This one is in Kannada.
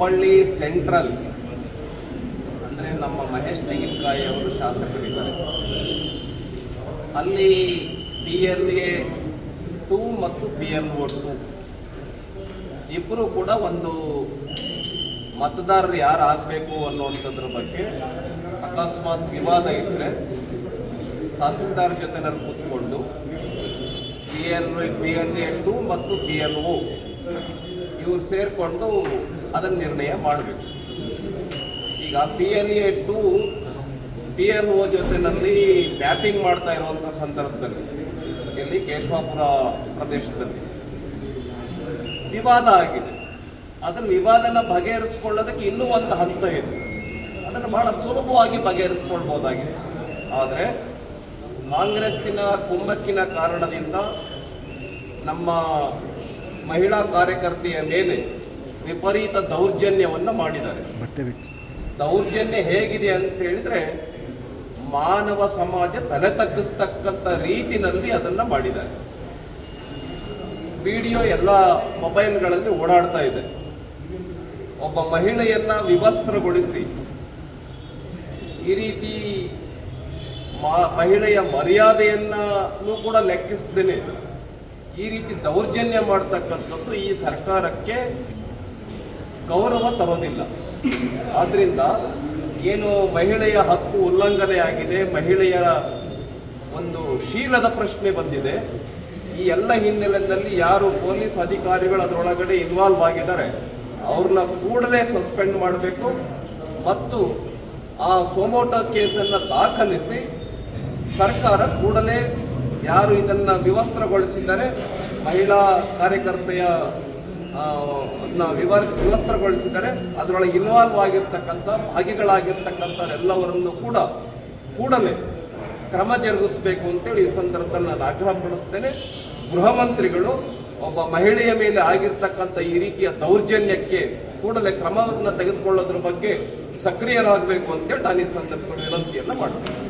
ಹುಬ್ಬಳ್ಳಿ ಸೆಂಟ್ರಲ್ ಅಂದರೆ ನಮ್ಮ ಮಹೇಶ್ ತೆಂಗಿನಕಾಯಿ ಅವರು ಶಾಸಕರಿದ್ದಾರೆ. ಅಲ್ಲಿ PLA-2 ಮತ್ತು PLO-2 ಇಬ್ಬರು ಕೂಡ ಒಂದು ಮತದಾರರು ಯಾರು ಆಗಬೇಕು ಅನ್ನುವಂಥದ್ರ ಬಗ್ಗೆ ಅಕಸ್ಮಾತ್ ವಿವಾದ ಇದ್ದರೆ ತಹಸೀಲ್ದಾರ್ ಜೊತೆನಲ್ಲಿ ಕೂತ್ಕೊಂಡು PLA-2 ಮತ್ತು PLO ಇವ್ರು ಸೇರಿಕೊಂಡು ಅದನ್ನು ನಿರ್ಣಯ ಮಾಡಬೇಕು. ಈಗ PLA-2 PLO ಜೊತೆಯಲ್ಲಿ ಮ್ಯಾಪಿಂಗ್ ಮಾಡ್ತಾ ಇರುವಂಥ ಸಂದರ್ಭದಲ್ಲಿ ಇಲ್ಲಿ ಕೇಶವಾಪುರ ಪ್ರದೇಶದಲ್ಲಿ ವಿವಾದ ಆಗಿದೆ. ಅದನ್ನು ವಿವಾದನ ಬಗೆಹರಿಸ್ಕೊಳ್ಳೋದಕ್ಕೆ ಇನ್ನೂ ಒಂದು ಹಂತ ಇದೆ. ಅದನ್ನು ಬಹಳ ಸುಲಭವಾಗಿ ಬಗೆಹರಿಸ್ಕೊಳ್ಬೋದಾಗಿದೆ. ಆದರೆ ಕಾಂಗ್ರೆಸ್ಸಿನ ಕುಮ್ಮಕ್ಕಿನ ಕಾರಣದಿಂದ ನಮ್ಮ ಮಹಿಳಾ ಕಾರ್ಯಕರ್ತೆಯ ಮೇಲೆ ವಿಪರೀತ ದೌರ್ಜನ್ಯವನ್ನು ಮಾಡಿದ್ದಾರೆ. ದೌರ್ಜನ್ಯ ಹೇಗಿದೆ ಅಂತ ಹೇಳಿದ್ರೆ ಮಾನವ ಸಮಾಜ ತಲೆ ತಗ್ಗಿಸ್ತಕ್ಕಂಥ ರೀತಿನಲ್ಲಿ ಅದನ್ನು ಮಾಡಿದ್ದಾರೆ. ವಿಡಿಯೋ ಎಲ್ಲ ಮೊಬೈಲ್ಗಳಲ್ಲಿ ಓಡಾಡ್ತಾ ಇದೆ. ಒಬ್ಬ ಮಹಿಳೆಯನ್ನ ವಿವಸ್ತ್ರಗೊಳಿಸಿ ಈ ರೀತಿ ಮಹಿಳೆಯ ಮರ್ಯಾದೆಯನ್ನೂ ಕೂಡ ಲೆಕ್ಕಿಸದೇನೆ ಈ ರೀತಿ ದೌರ್ಜನ್ಯ ಮಾಡ್ತಕ್ಕಂಥದ್ದು ಈ ಸರ್ಕಾರಕ್ಕೆ ಗೌರವ ತರೋದಿಲ್ಲ. ಆದ್ದರಿಂದ ಏನು ಮಹಿಳೆಯ ಹಕ್ಕು ಉಲ್ಲಂಘನೆ ಆಗಿದೆ, ಮಹಿಳೆಯ ಒಂದು ಶೀಲದ ಪ್ರಶ್ನೆ ಬಂದಿದೆ, ಈ ಎಲ್ಲ ಹಿನ್ನೆಲೆಯಲ್ಲಿ ಯಾರು ಪೊಲೀಸ್ ಅಧಿಕಾರಿಗಳು ಅದರೊಳಗಡೆ ಇನ್ವಾಲ್ವ್ ಆಗಿದ್ದಾರೆ ಅವ್ರನ್ನ ಕೂಡಲೇ ಸಸ್ಪೆಂಡ್ ಮಾಡಬೇಕು ಮತ್ತು ಆ ಸೊಮೋಟೋ ಕೇಸನ್ನು ದಾಖಲಿಸಿ ಸರ್ಕಾರ ಕೂಡಲೇ ಯಾರು ಇದನ್ನು ವಿವಸ್ತ್ರಗೊಳಿಸಿದ್ದಾರೆ, ಮಹಿಳಾ ಕಾರ್ಯಕರ್ತೆಯ ವಿವಸ್ತ್ರಗೊಳಿಸಿದ್ದಾರೆ, ಅದರೊಳಗೆ ಇನ್ವಾಲ್ವ್ ಆಗಿರ್ತಕ್ಕಂಥ ಭಾಗಿಗಳಾಗಿರ್ತಕ್ಕಂಥವರೆಲ್ಲವರನ್ನು ಕೂಡ ಕೂಡಲೇ ಕ್ರಮ ಜರುಗಿಸಬೇಕು ಅಂತೇಳಿ ಈ ಸಂದರ್ಭದಲ್ಲಿ ನಾನು ಆಗ್ರಹಪಡಿಸ್ತೇನೆ. ಗೃಹ ಮಂತ್ರಿಗಳು ಒಬ್ಬ ಮಹಿಳೆಯ ಮೇಲೆ ಆಗಿರ್ತಕ್ಕಂಥ ಈ ರೀತಿಯ ದೌರ್ಜನ್ಯಕ್ಕೆ ಕೂಡಲೇ ಕ್ರಮವನ್ನು ತೆಗೆದುಕೊಳ್ಳೋದ್ರ ಬಗ್ಗೆ ಸಕ್ರಿಯರಾಗಬೇಕು ಅಂತೇಳಿ ನಾನು ಈ ಸಂದರ್ಭದಲ್ಲಿ ವಿನಂತಿಯನ್ನು ಮಾಡ್ತೇನೆ.